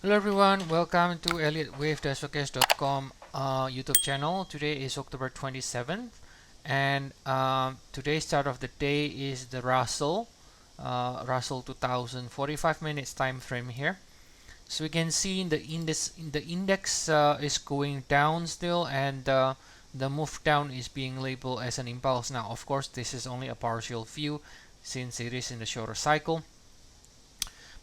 Hello everyone, welcome to ElliottWave-Forecast.com YouTube channel. Today is October 27th and today's start of the day is the Russell 2000 45 minutes time frame here. So we can see in the index is going down still, and the move down is being labeled as an impulse. Now of course this is only a partial view since it is in the shorter cycle.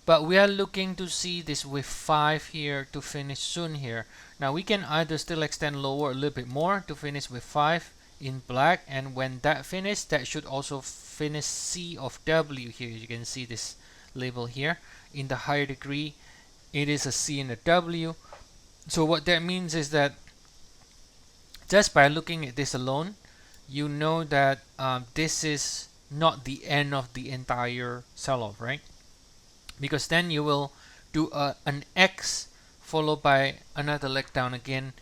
But we are looking to see this with 5 here to finish soon here. Now we can either still extend lower a little bit more to finish with 5 in black, and when that finishes, that should also finish C of W here. You can see this label here. In the higher degree, it is a C and a W. So what that means is that just by looking at this alone, you know that this is not the end of the entire sell-off, right? Because then you will do an X followed by another leg down again,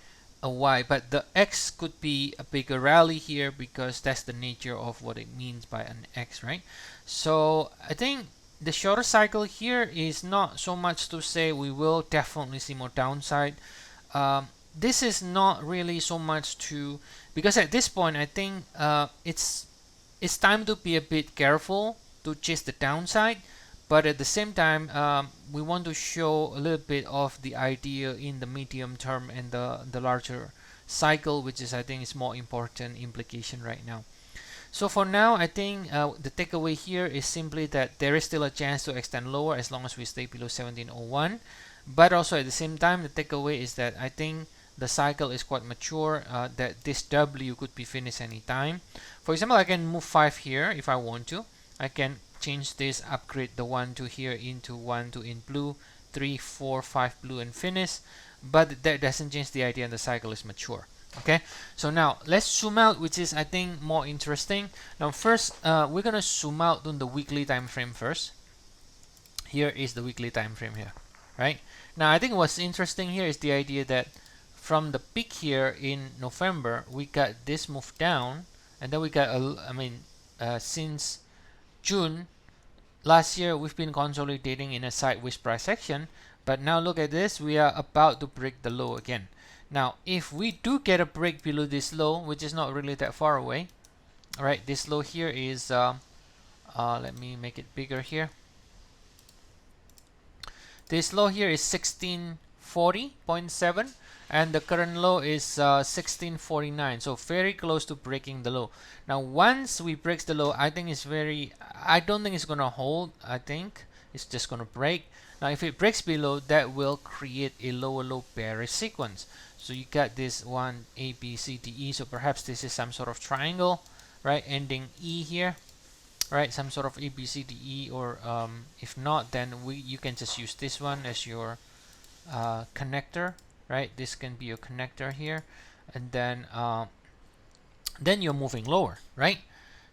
a Y, but the X could be a bigger rally here because that's the nature of what it means by an X, right? So I think the shorter cycle here is not so much to say we will definitely see more downside. This is not really so much to, because at this point I think it's time to be a bit careful to chase the downside, but at the same time we want to show a little bit of the idea in the medium term and the larger cycle, which is I think is more important implication right now. So for now, I think the takeaway here is simply that there is still a chance to extend lower as long as we stay below 1701. But also at the same time, the takeaway is that I think the cycle is quite mature, that this W could be finished anytime. For example, I can move 5 here if I want to. I can change this, upgrade the 1 to here into 1 to in blue, 3, 4, 5 blue and finish. But that doesn't change the idea the cycle is mature. Okay, so now let's zoom out, which is I think more interesting. Now first, we're gonna zoom out on the weekly time frame first. Here is the weekly time frame here, right? Now I think what's interesting here is the idea that from the peak here in November, we got this move down, and then we got since June last year we've been consolidating in a sideways price action, but now look at this, we are about to break the low again. Now if we do get a break below this low, which is not really that far away, all right, this low here is let me make it bigger here. This low here is 1640.7 and the current low is 1649, so very close to breaking the low. Now once we break the low, I think it's I don't think it's gonna hold. I think it's just gonna break. Now if it breaks below, that will create a lower low bearish sequence. So you got this one A, B, C, D, E. So perhaps this is some sort of triangle, right, ending E here, right? Some sort of A, B, C, D, E, or if not, then you can just use this one as your connector, right? This can be your connector here, and then you're moving lower, right?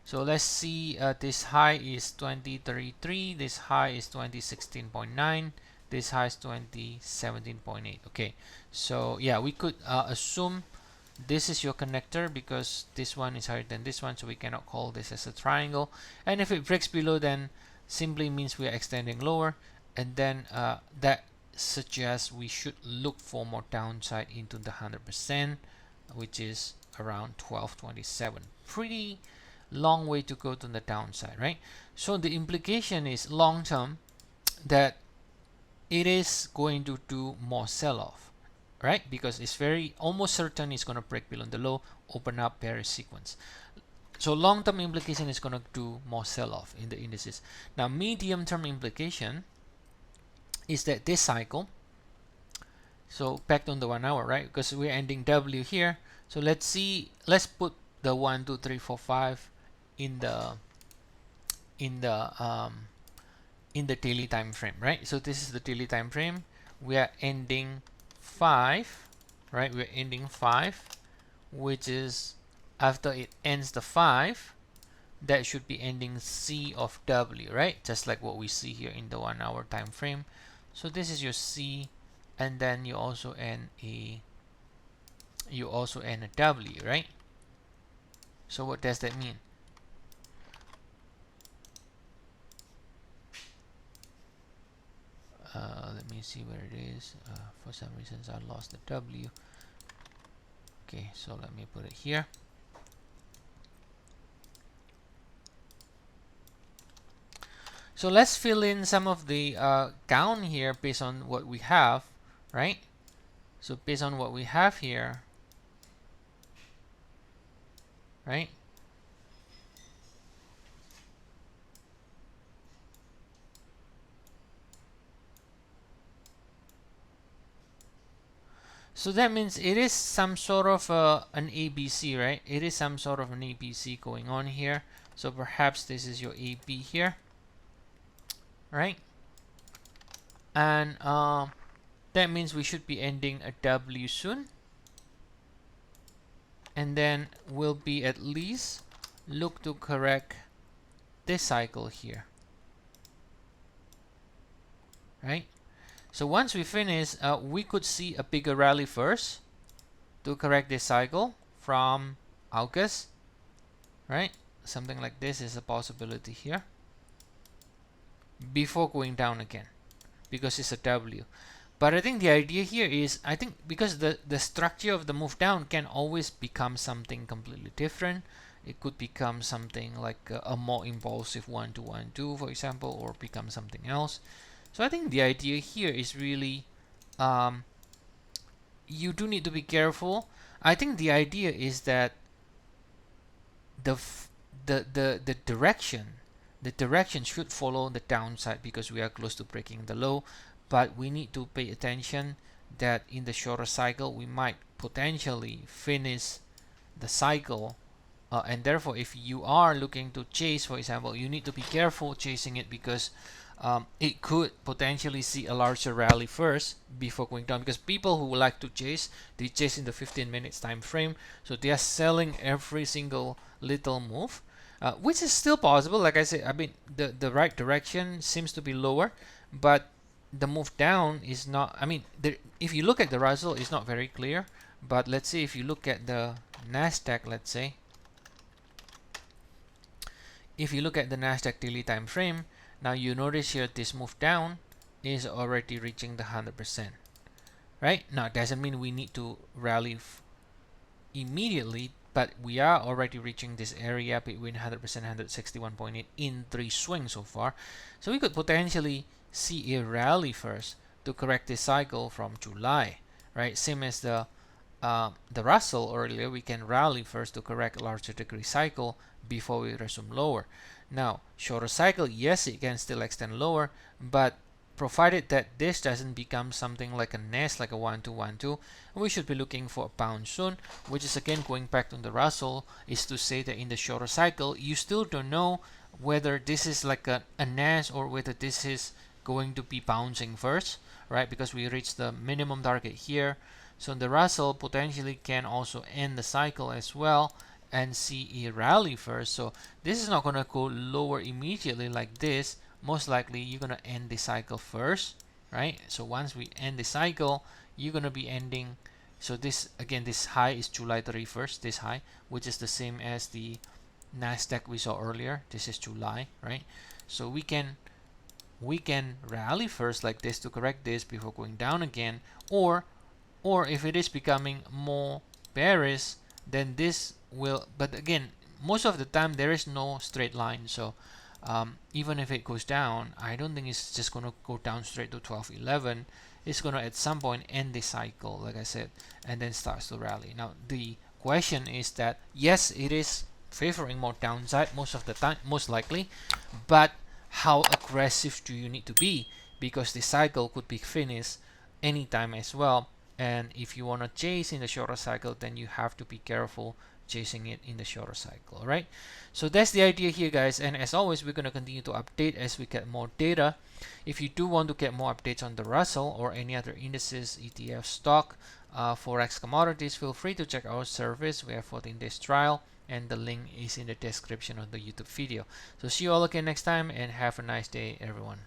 So let's see, this high is 2033, this high is 2016.9, this high is 2017.8. Okay, so yeah, we could assume this is your connector because this one is higher than this one, so we cannot call this as a triangle. And if it breaks below, then simply means we are extending lower, and then that suggests we should look for more downside into the 100%, which is around 1227. Pretty long way to go to the downside, right? So the implication is long term that it is going to do more sell-off, right? Because it's very almost certain it's going to break below the low, open up bearish sequence. So long-term implication is going to do more sell-off in the indices. Now medium-term implication is that this cycle, so back on the 1 hour, right? Because we're ending W here. So let's see, let's put the 1, 2, 3, 4, 5 in the daily time frame, right? So this is the daily time frame. We are ending 5, right? We're ending 5, which is after it ends the 5, that should be ending C of W, right? Just like what we see here in the 1 hour time frame. So this is your C, and then you also end a W, right? So what does that mean? let me see where it is. For some reasons I lost the W. Okay, so let me put it here. So let's fill in some of the count here based on what we have, right? So based on what we have here, right? So that means it is some sort of an ABC, right? It is some sort of an ABC going on here. So perhaps this is your AB here, right? And that means we should be ending a W soon. And then we'll be at least look to correct this cycle here, right? So once we finish, we could see a bigger rally first to correct this cycle from August, right? Something like this is a possibility here before going down again because it's a W. But I think the idea here is, I think because the structure of the move down can always become something completely different. It could become something like a more impulsive 1-2-1-2, for example, or become something else. So I think the idea here is really you do need to be careful. I think the idea is that the direction should follow the downside because we are close to breaking the low, but we need to pay attention that in the shorter cycle we might potentially finish the cycle, and therefore if you are looking to chase, for example, you need to be careful chasing it because it could potentially see a larger rally first before going down, because people who like to chase, they chase in the 15 minutes time frame, so they are selling every single little move, which is still possible. Like I said, I mean the right direction seems to be lower, but the move down is not, I mean if you look at the Russell, it's not very clear. But let's say if you look at the Nasdaq, let's say if you look at the Nasdaq daily time frame, now you notice here this move down is already reaching the 100%, right? Now it doesn't mean we need to rally immediately, but we are already reaching this area between 100% and 161.8 in 3 swings so far. So we could potentially see a rally first to correct this cycle from July, right? Same as the Russell earlier, we can rally first to correct a larger degree cycle before we resume lower. Now, shorter cycle, yes, it can still extend lower, but provided that this doesn't become something like a nest, like a 1-2-1-2, we should be looking for a bounce soon, which is again going back to the Russell, is to say that in the shorter cycle, you still don't know whether this is like a nest or whether this is going to be bouncing first, right? Because we reached the minimum target here. So the Russell potentially can also end the cycle as well and see a rally first. So this is not going to go lower immediately like this. Most likely you're going to end the cycle first, right? So once we end the cycle, you're going to be ending. So this, again, this high is July 31st, this high, which is the same as the Nasdaq we saw earlier. This is July, right? So we can rally first like this to correct this before going down again, or if it is becoming more bearish, then this will, but again, most of the time there is no straight line. So even if it goes down, I don't think it's just going to go down straight to 1211. It's going to at some point end the cycle, like I said, and then starts to rally. Now the question is that yes, it is favoring more downside most of the time, most likely, but how aggressive do you need to be, because the cycle could be finished anytime as well. And if you want to chase in the shorter cycle, then you have to be careful chasing it in the shorter cycle. All right, so that's the idea here, guys, and as always, we're going to continue to update as we get more data. If you do want to get more updates on the Russell or any other indices, ETF, stock, Forex, commodities, feel free to check our service. We have 14 days trial, and the link is in the description of the YouTube video. So see you all again next time, and have a nice day, everyone.